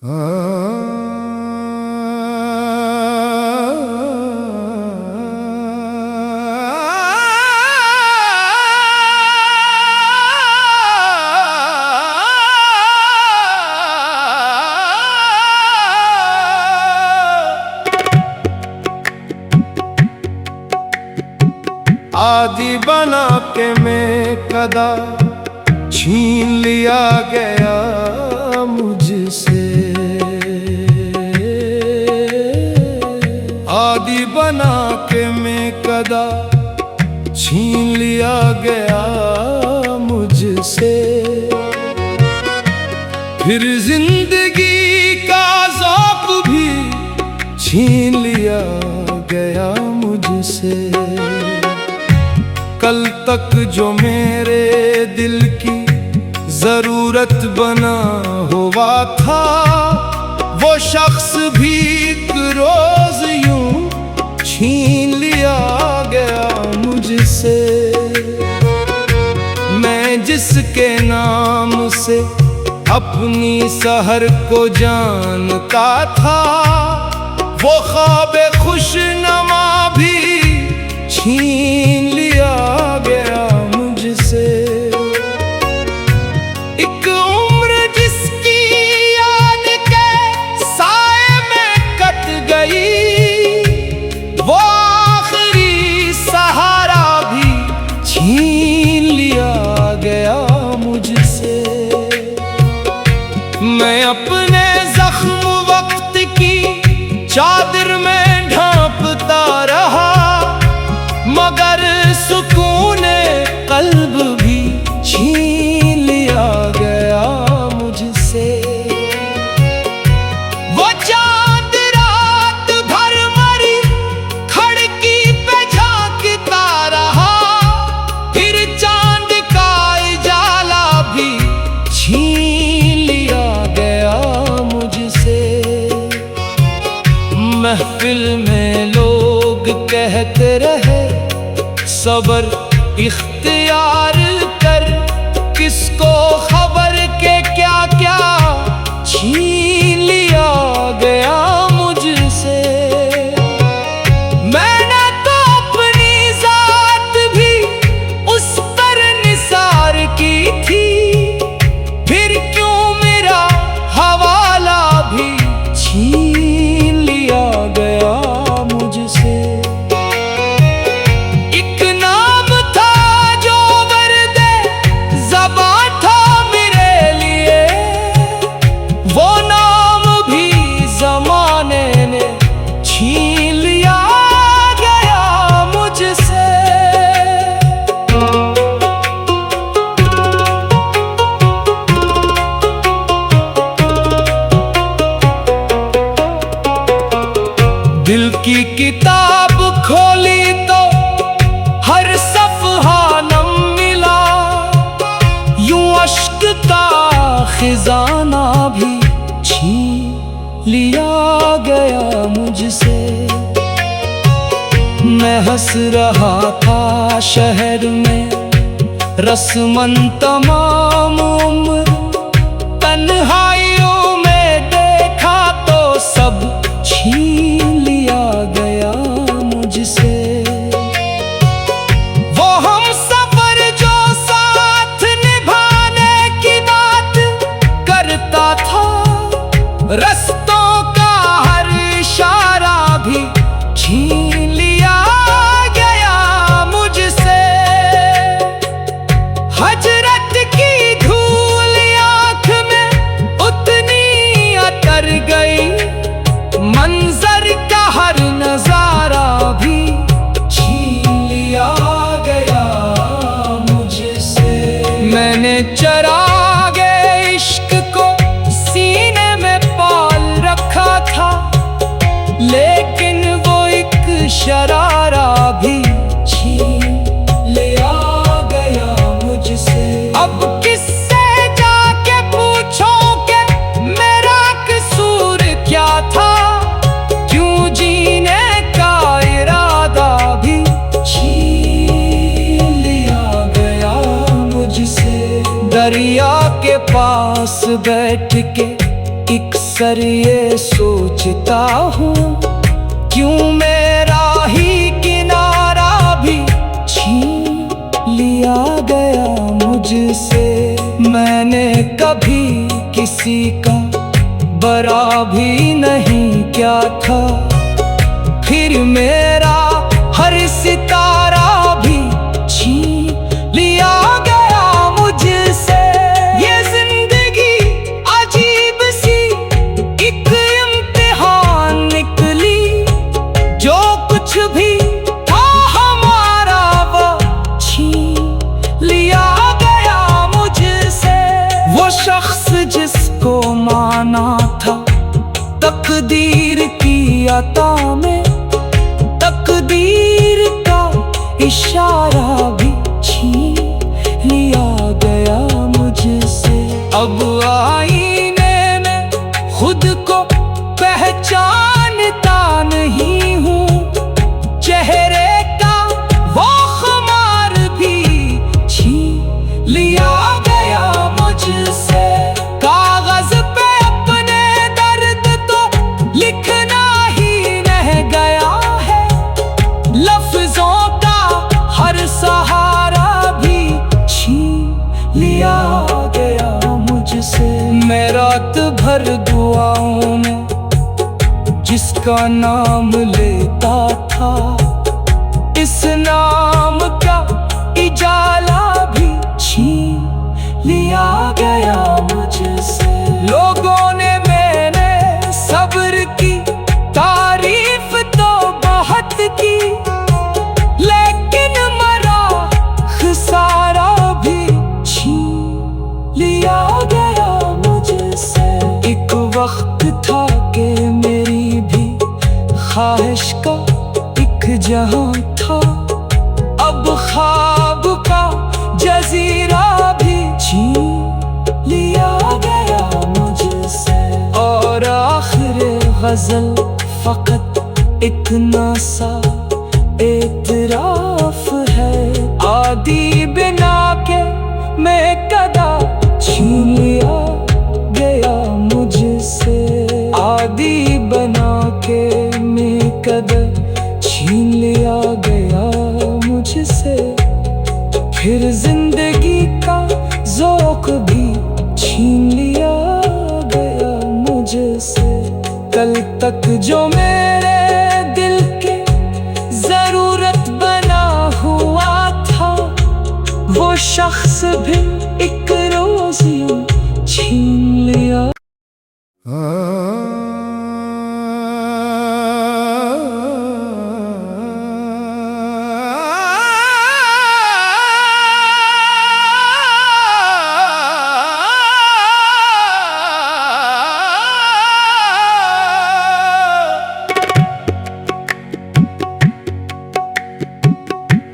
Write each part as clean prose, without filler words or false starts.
आदि बना के मैं कदा छीन लिया गया मुझसे। आदि बना के मैं कदा छीन लिया गया मुझसे। फिर जिंदगी का ज़ौक़ भी छीन लिया गया मुझसे। कल तक जो मेरे दिल की जरूरत बना हुआ था, वो शख्स भी एक रोज यूं छीन लिया गया मुझसे। मैं जिसके नाम से अपनी सहर को जानता था, वो ख्वाबे खुशनुमा भी छीन लिया गया मुझसे। एक उम्र जिसकी याद के साए में कट गई, वो आखिरी सहारा भी छीन लिया गया मुझसे। मैं अपने जख्म वक्त की चादर में ढांपता रहा, मगर सुकूने कल्ब भी छीन लिया गया मुझसे। वो चांद रात भर मरी खिड़की पे झांकता रहा, फिर चांद का उजाला भी छीन लिया गया मुझसे। महफिल में लोग कहते रहे सब्र इख्तियार कर, किसको खबर के क्या क्या छीन लिया गया मुझसे। मैंने तो अपनी जात भी उस पर निसार की थी, फिर क्यों मेरा हवाला भी छीन लिया गया मुझसे। दिल की किताब खोली तो हर सफ़हा नम मिला, यूं अश्क का खजाना भी छीन लिया गया मुझसे। मैं हंस रहा था शहर में रस्मन तमाम उम्र, तन्हाइयों में देखा तो सब छीन लिया गया मुझसे। वो हम सफर जो साथ निभाने की बात करता था, रस्तों का हर इशारा भी छीन लिया गया मुझसे। हजरत की धूल आँख में उतनी अतर गई, मंजर का हर नजारा भी छीन लिया गया मुझसे। मैंने चरागे इश्क को सीने में पाल रखा था, लेकिन वो एक शरारा भी छीन लिया गया मुझसे। अब किससे जाके पूछो कि मेरा कसूर क्या था, जीने का इरादा भी छीन लिया गया मुझसे। दरिया के पास बैठ के एक कर ये सोचता हूँ, क्यों मेरा ही किनारा भी छीन लिया गया मुझसे। मैंने कभी किसी का बरा भी नहीं क्या था, फिर मेरा हर सितारा भी छीन लिया गया मुझसे। ये जिंदगी अजीब सी एक इम्तिहान निकली, जो कुछ भी था हमारा वो छीन लिया गया मुझसे। वो शख्स जिसको माना था तकदीर की अता में, तकदीर का इशारा भी छीन लिया गया मुझसे। अब आईने में खुद को पहचानता नहीं हूँ, चेहरे का वो खुमार भी छीन लिया गया मुझसे। कागज पे अपने दर्द तो लिखना ही रह गया है, लफ्जों का हर सहारा भी छीन लिया गया मुझसे। मैं रात भर दुआओं में जिसका नाम लेता था, इस नाम का इजाला भी छीन लिया गया मुझसे। लोगों ने मेरे सब्र की तारीफ तो बहुत की, लेकिन मरा खसारा भी छीन लिया गया मुझसे। एक वक्त था कि मेरी भी ख्वाहिश का एक जहां था, अब ख्वाब का जजीरा भी छीन लिया गया मुझसे। और आखिर गजल फकत इतना सा एतराफ है, आदि बिना के मैं कदा छीन लिया गया मुझसे। आदि बना के मैं कदा छीन लिया गया मुझसे। फिर जिंदगी का ज़ौक़ भी छीन लिया गया मुझसे। कल तक जो मेरे दिल के ज़रूरत बना हुआ था, वो शख्स भी एक रोज़ यूं छीन लिया।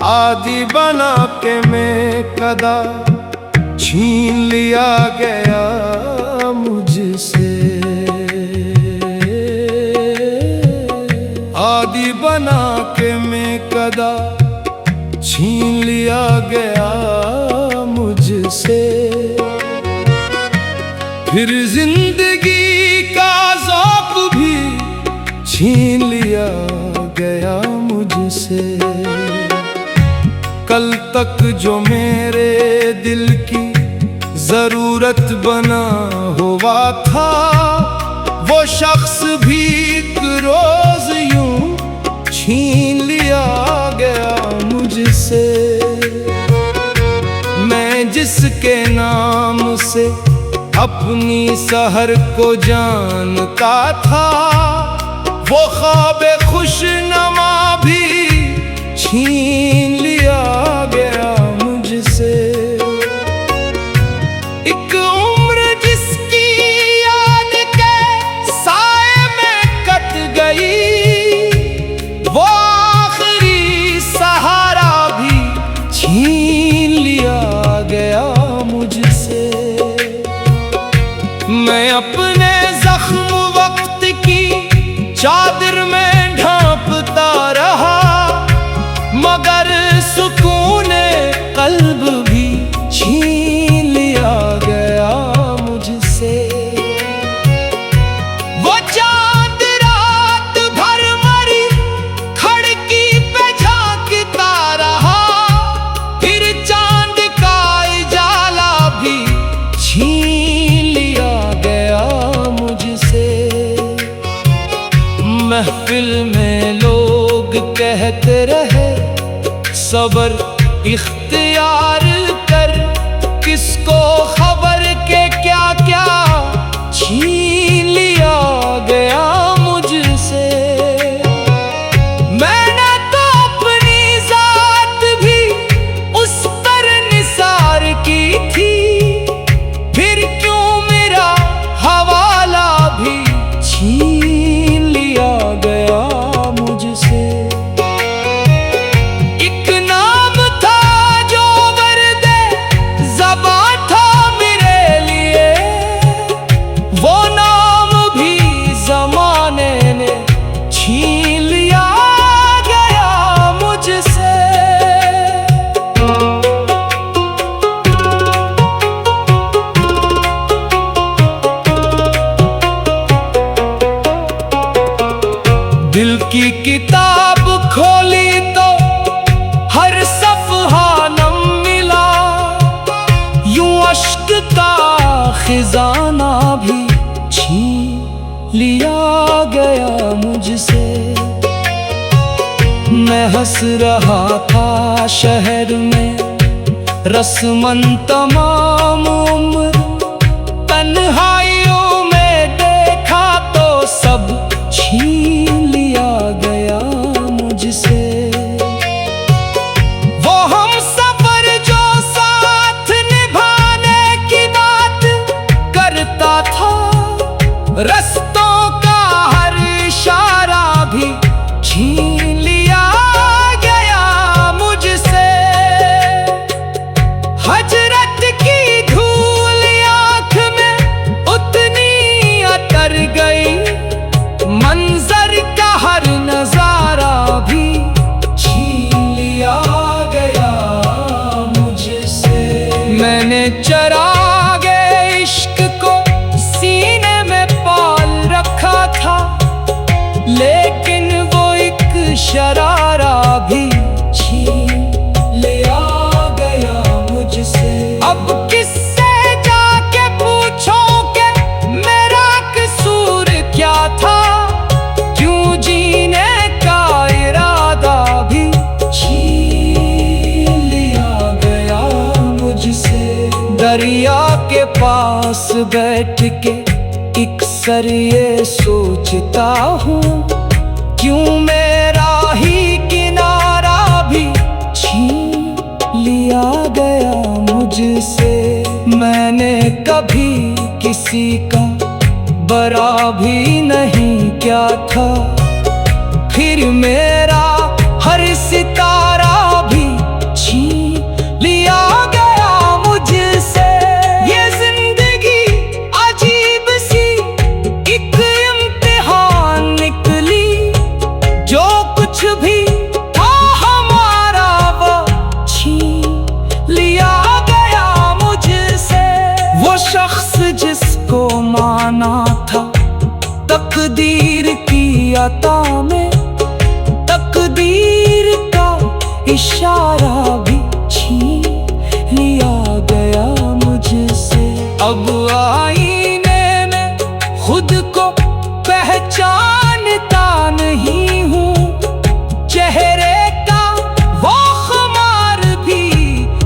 आदि बना के मैं कदा छीन लिया गया मुझसे। आदि बना के मैं कदा छीन लिया गया मुझसे। फिर जिंदगी का ज़ौक़ भी छीन लिया गया मुझसे। कल तक जो मेरे दिल की ज़रूरत बना हुआ था, वो शख्स भी एक रोज़ यूं छीन लिया गया मुझसे। मैं जिसके नाम से अपनी सहर को जानता था, वो ख्वाब खुशनुमा भी छीन लिया गया मुझसे। एक उम्र जिसकी याद के साए में कट गई, वो आखिरी सहारा भी छीन लिया गया मुझसे। मैं अपने जख्म वक्त की चादर में ढांपता रहा, मगर सुकून कल्ब भी छीन लिया गया मुझसे। महफिल में लोग कहते रहे सब्र इख्तियार कर, किसको खबर के क्या क्या छीन लिया गया मुझसे। मैंने तो अपनी जात भी उस पर निसार की थी, फिर क्यों मेरा हवाला भी छीन लिया गया मुझसे। एक नाम था जो वर्दे ज़बां था मेरे लिए, वो नाम भी ज़माने ने छीन लिया गया मुझसे। दिल की किताब खोली तो हर सफ़हा नम मिला, यूं अश्क का खजाना भी छीन लिया गया मुझसे। मैं हंस रहा था शहर में रस्मन तमाम उम्र, तन्हाइयों में देखा तो सब छीन लिया गया मुझसे। वो हम सफर जो साथ निभाने की बात करता था, रस्तों का हर इशारा भी छीन लिया गया मुझसे। हजरत की धूल आँख में उतनी अतर गई, मंजर का हर नजारा भी छीन लिया गया मुझसे। मैंने चरागे इश्क को सीने में पाल रखा था, लेकिन वो एक शरारा भी छीन लिया गया मुझसे। अब किससे जाके पूछो कि मेरा कसूर क्या था, क्यों जीने का इरादा भी छीन लिया गया मुझसे। दरिया के पास बैठ के अक्सर ये सोचता हूँ, क्यों मेरा ही किनारा भी छीन लिया गया मुझसे। मैंने कभी किसी का बरा भी नहीं क्या था, फिर मेरा हर सितारा भी छीन लिया गया मुझसे। ये जिंदगी अजीब सी एक इम्तिहान निकली, जो कुछ भी था हमारा वो छीन लिया गया मुझसे। वो शख्स जिसको माना था तकदीर की अता में, तकदीर का इशारा भी छीन लिया गया मुझसे। अब आईने में खुद को पहचानता नहीं हूँ, चेहरे का वो खुमार भी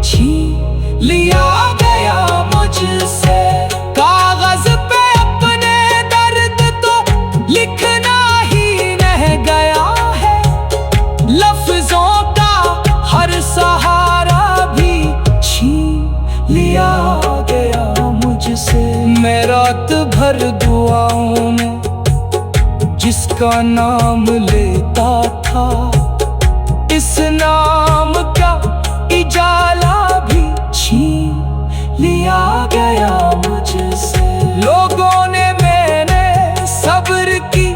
छीन लिया गया मुझसे। कागज पे अपने दर्द तो लिखना ही रह गया है, लफ्जों का हर सहारा भी छीन लिया गया मुझसे। मैं रात भर दुआओं में जिसका नाम लेता था, इस नाम का इजाला भी छीन लिया गया मुझसे। लोगों ने मैंने सब्र की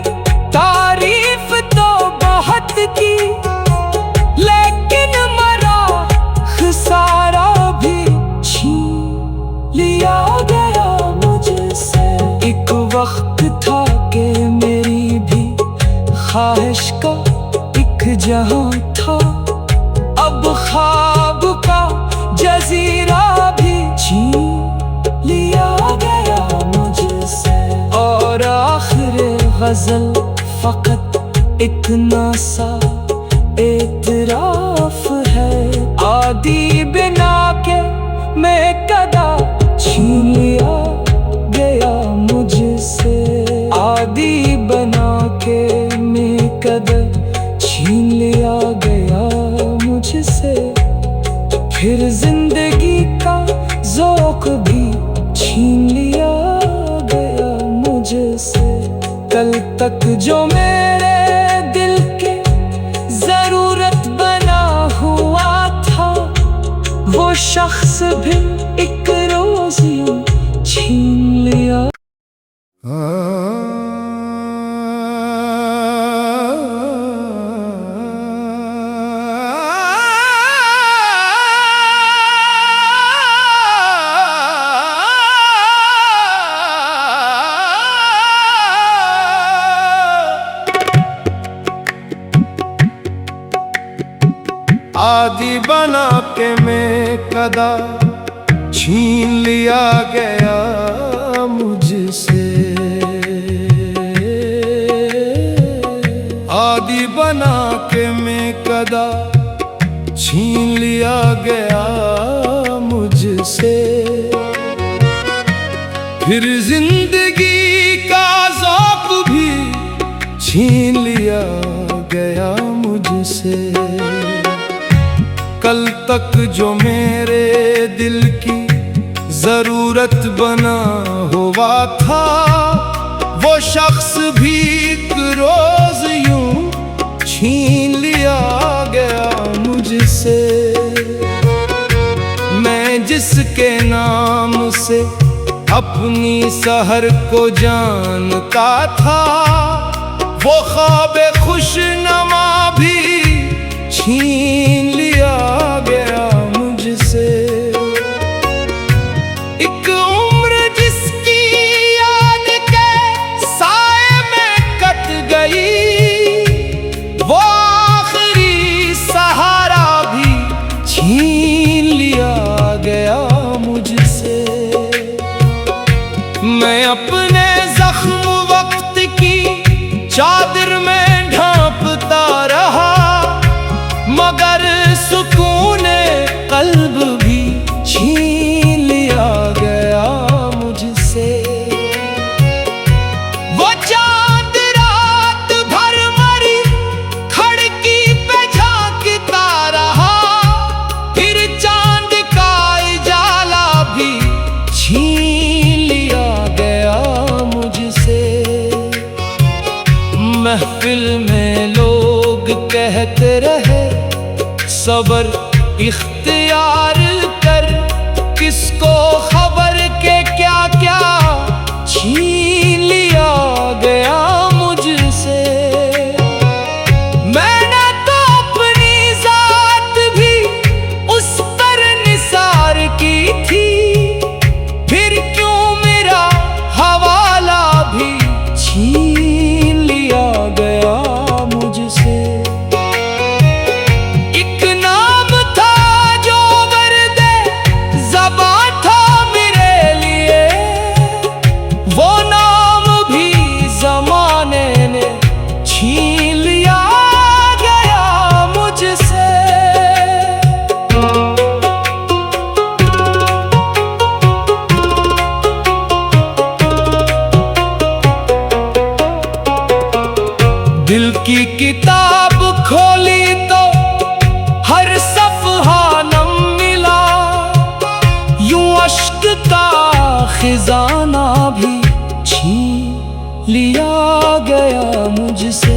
तारीफ तो बहुत की, लेकिन मरा खसारा भी छीन लिया गया मुझसे। एक वक्त था कि मेरी भी ख्वाहिश का एक जहां था, अब ख्वाब का जजीरा भी छीन लिया गया मुझसे। और आखिर गजल फकत इतना सा एतराफ है, आदि बिना के मैं कदा छीन लिया गया मुझसे। आदि बना के मैं कदा छीन लिया गया मुझसे। फिर जिंदगी का ज़ौक़ भी छीन लिया गया मुझसे। कल तक जो मेरे दिल के ज़रूरत बना हुआ था, वो शख्स भी एक रोज़ यूं छीन लिया। आदि बना के मैं कदा छीन लिया गया मुझसे। आदि बना के मैं कदा छीन लिया गया मुझसे। फिर जिंदगी का ज़ौक़ भी छीन लिया गया मुझसे। कल तक जो मेरे दिल की ज़रूरत बना हुआ था, वो शख्स भी एक रोज़ यूं छीन लिया गया मुझसे। मैं जिसके नाम से अपनी सहर को जानता था, वो ख्वाब खुशनुमा भी छीन लिया गया मुझसे। एक उम्र जिसकी याद के साए में कट गई, वो आखिरी सहारा भी छीन लिया गया मुझसे। मैं अपने जख्म वक्त की चादर में ढांपता रहा, मगर सुकूने कल्ब भी छीन लिया गया मुझसे। वो चांद रात भर मरी खिड़की पे झांकता रहा, फिर चांद का उजाला भी छीन लिया गया मुझसे। महफिल में लोग कहते रहे सबर इख्तियार कर, किसको खबर के क्या क्या छीन लिया गया मुझसे। मैंने तो अपनी जात भी उस पर निसार की थी, फिर क्यों मेरा हवाला भी छीन लिया गया मुझसे। छीन लिया गया मुझसे। दिल की किताब खोली तो हर सफ़हा नम मिला, यूं अश्क का खजाना भी छीन लिया गया मुझसे।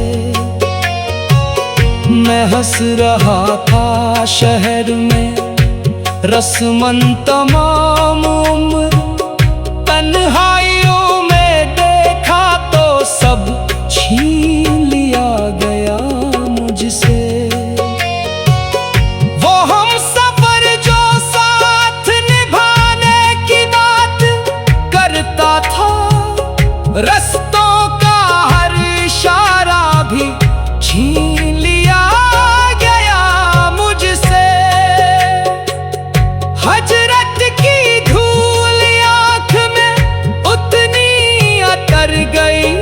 मैं हंस रहा था शहर में रस्मन तमाम उम्र, तन्हाइयों में देखा तो सब छीन लिया गया मुझसे। वो हम सफर जो साथ निभाने की बात करता था, रस्तों का हर इशारा भी छीन लिया गया मुझसे। हजरत की धूल आँख में उतनी अतर गई,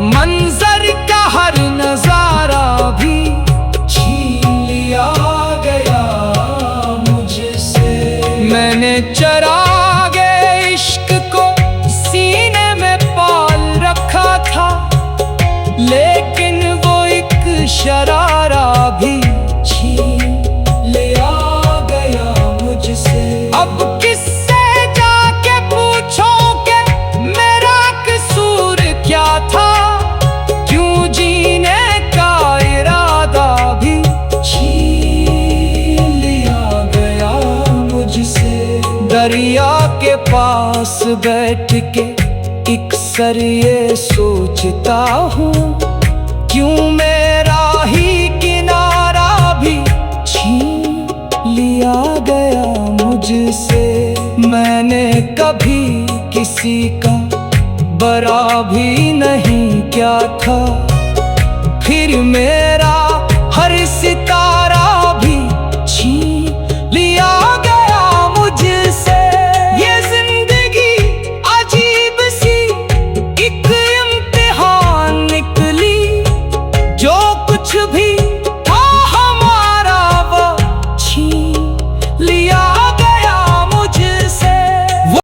मंजर का हर नजर बैठ के अक्सर ये सोचता हूँ, क्यों मेरा ही किनारा भी छीन लिया गया मुझसे। मैंने कभी किसी का बरा भी नहीं क्या था, फिर मेरा